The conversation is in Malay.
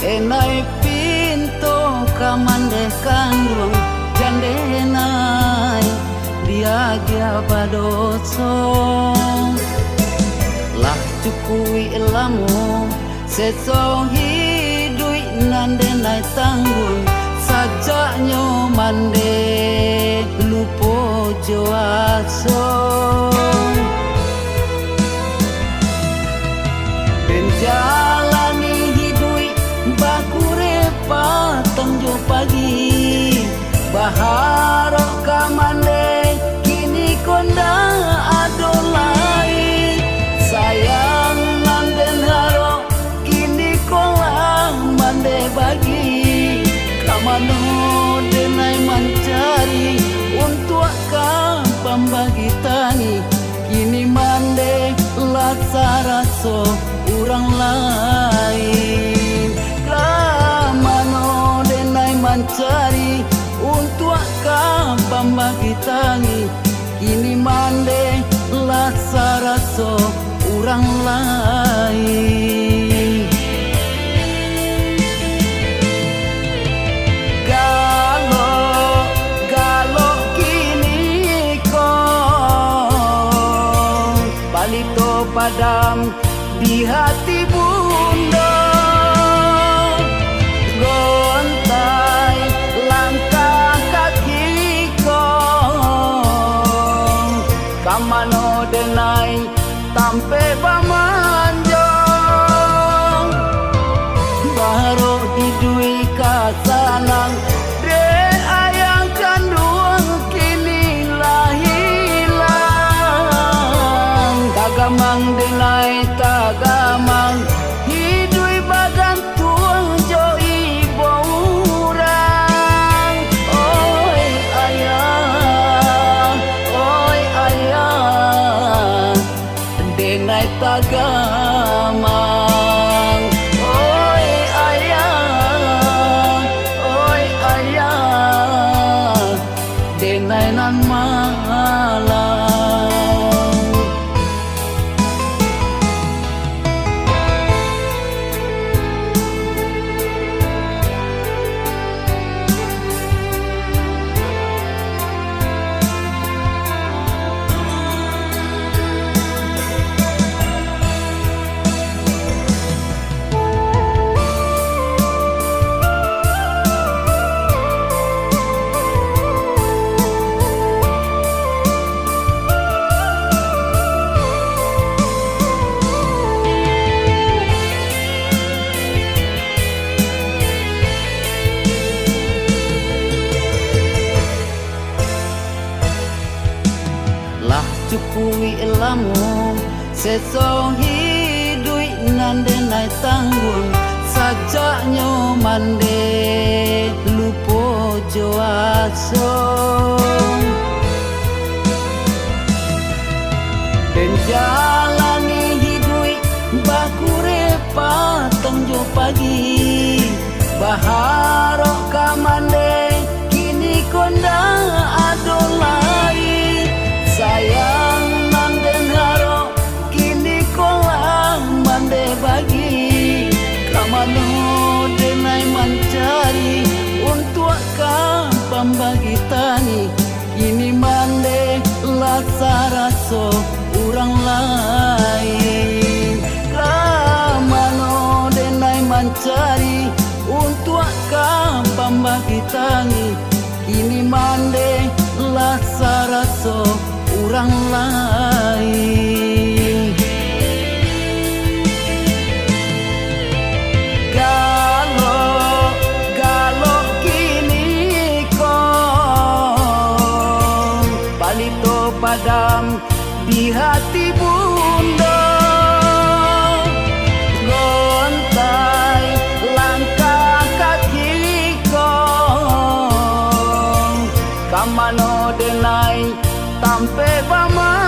enai pinto kamande kandung jandenai diagia badoso lah cukui lamu seso hidui nandenai tanggung sajaknyo mande lupo joaso jalani hidui bakure patang jo pagi baharo kamande kini konda adolai sayang nanden haro kini kolang mande bagi kamano denai mancari untuk kampam bagi tani kini mande latsaraso orang lain kamano denai mancari untuk kampam bagi tangi kini mande latsaraso orang lain galo kini kong palito padam di hati bunda gontai langkah kakiku kamano denai tampe pamanjo baru hidui kasanang de ayang kandung kini lahilang tagamang denai tagamang hidui bagan tuang jo ibu orang oi ayah denai tagamang oi ayah denai nan malang cukui lamu seso hidui nandenai tanggung sajaknyo mande lupo joaso dan jalani hidui bakure patang jo pagi baharo kamande kini konda adolai sayang nanden haro kini kolang mande bagi kamano denai mancari untuk kampam bagi tani kini mande latsaraso orang lain kamano denai mancari untuk kampam bagi tani kini mande latsaraso orang lain galo kini kong palito padam di hati bunda gontai langkah kakiku kamano denai tampe paman